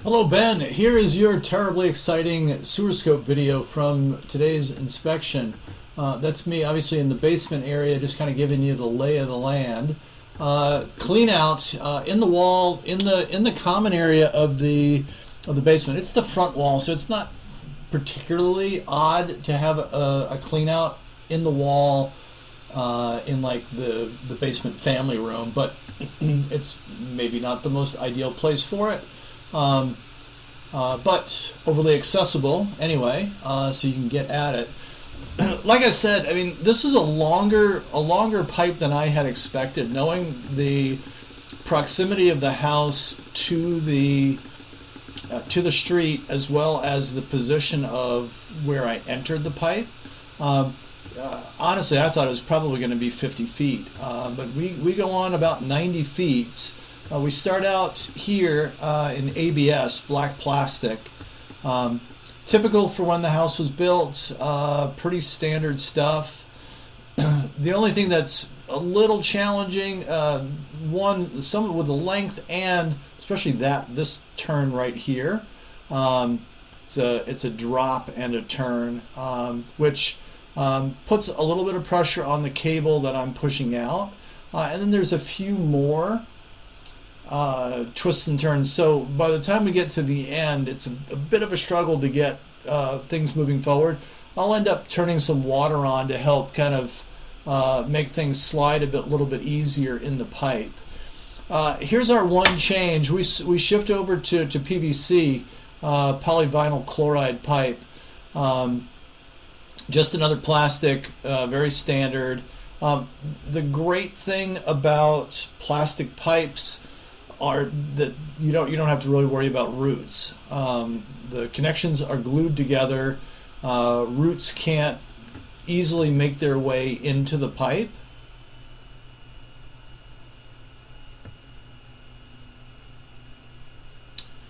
Hello Ben, here is your terribly exciting sewer scope video from today's inspection. That's me obviously in the basement area, just kind of giving you the lay of the land. Clean out in the wall, in the common area of the basement. It's the front wall, so it's not particularly odd to have a clean out in the wall in like the basement family room, but it's maybe not the most ideal place for it. Um, but overly accessible anyway, so you can get at it. Like I said, I mean, this is a longer pipe than I had expected, knowing the proximity of the house to the street, as well as the position of where I entered the pipe. Um, Honestly, I thought it was probably going to be 50 feet, but we go on about 90 feet. We start out here in ABS, black plastic. Um, Typical for when the house was built, pretty standard stuff. The only thing that's a little challenging, some with the length and especially this turn right here. It's a drop and a turn, which puts a little bit of pressure on the cable that I'm pushing out. And then there's a few more twists and turns. So by the time we get to the end, it's a bit of a struggle to get things moving forward. I'll end up turning some water on to help kind of make things slide little bit easier in the pipe. Here's our one change. We shift over to PVC, polyvinyl chloride pipe. Just another plastic, very standard. The great thing about plastic pipes are that you don't have to really worry about roots. The connections are glued together. Roots can't easily make their way into the pipe.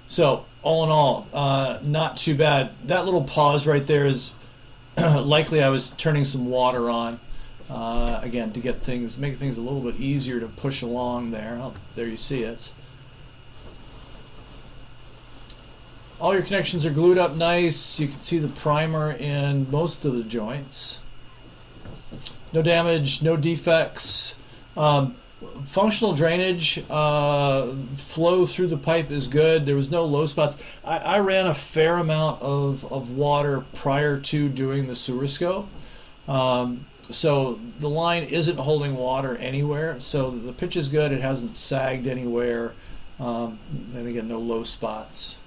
So all in all, not too bad. That little pause right there is likely I was turning some water on, again, to make things a little bit easier to push along there. Oh, there you see it. All your connections are glued up nice. You can see the primer in most of the joints. No damage, no defects. Functional drainage, flow through the pipe is good. There was no low spots. I ran a fair amount of water prior to doing the sewer scope. So the line isn't holding water anywhere. So the pitch is good. It hasn't sagged anywhere. And again, no low spots.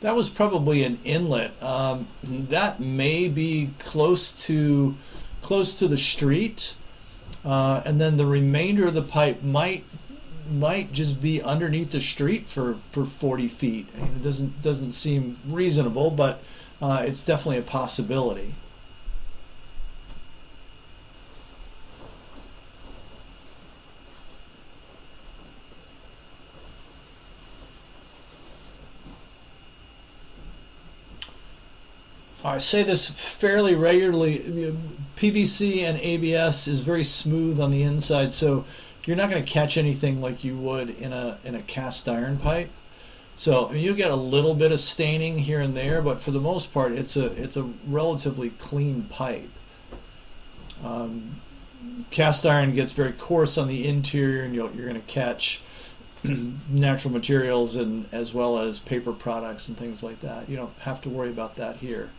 That was probably an inlet. That may be close to the street, and then the remainder of the pipe might just be underneath the street for 40 feet. I mean, it doesn't seem reasonable, but it's definitely a possibility. I say this fairly regularly. PVC and ABS is very smooth on the inside, so you're not going to catch anything like you would in a cast iron pipe. So I mean, you get a little bit of staining here and there, but for the most part, it's a relatively clean pipe. Cast iron gets very coarse on the interior, and you're going to catch natural materials and as well as paper products and things like that. You don't have to worry about that here.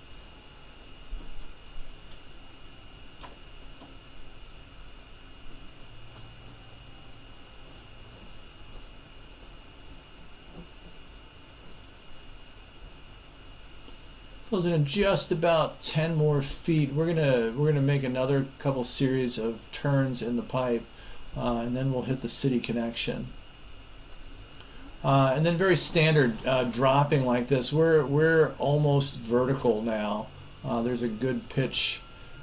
Closing in just about 10 more feet. We're gonna make another couple series of turns in the pipe, and then we'll hit the city connection. And then very standard dropping like this. We're almost vertical now. There's a good pitch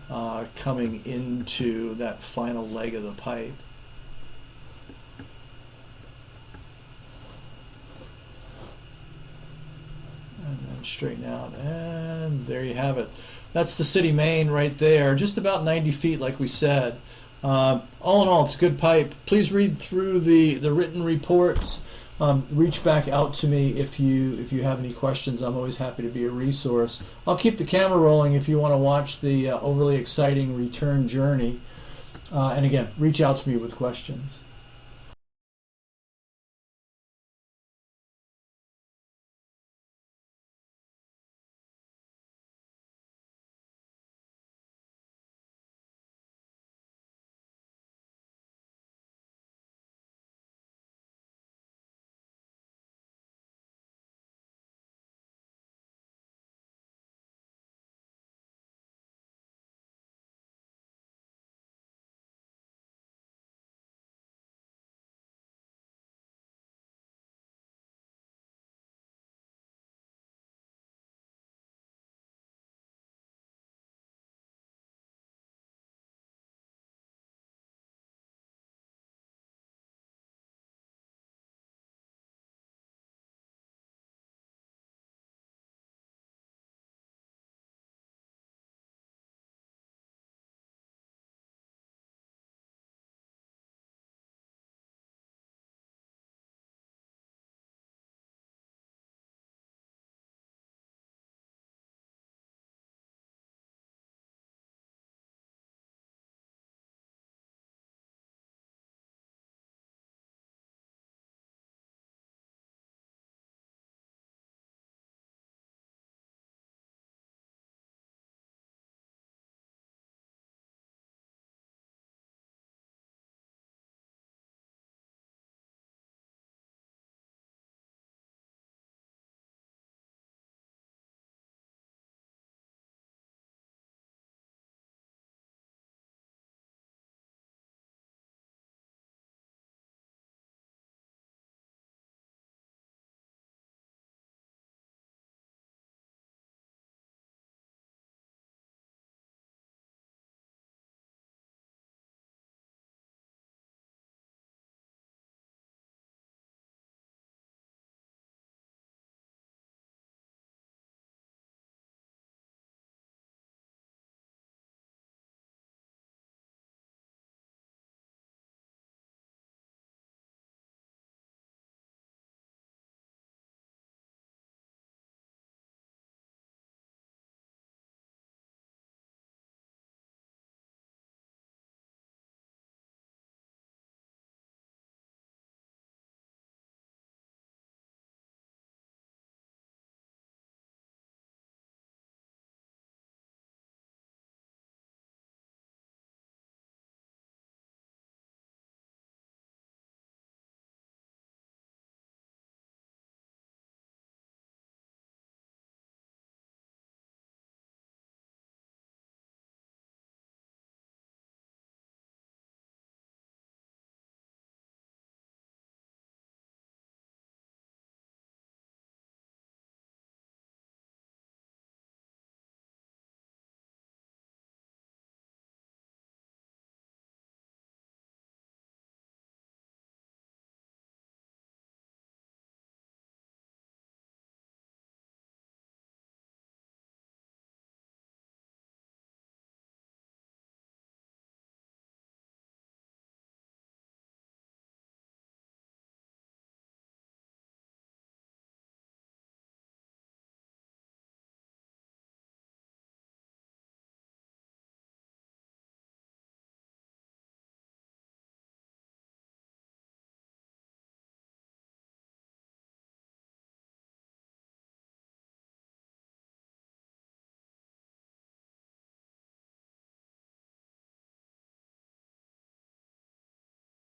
coming into that final leg of the pipe. And then straighten out, and there you have it. That's the city main right there, just about 90 feet like we said. All in all, it's good pipe. Please read through the written reports. Reach back out to me if you have any questions. I'm always happy to be a resource. I'll keep the camera rolling if you want to watch the overly exciting return journey. And again, reach out to me with questions.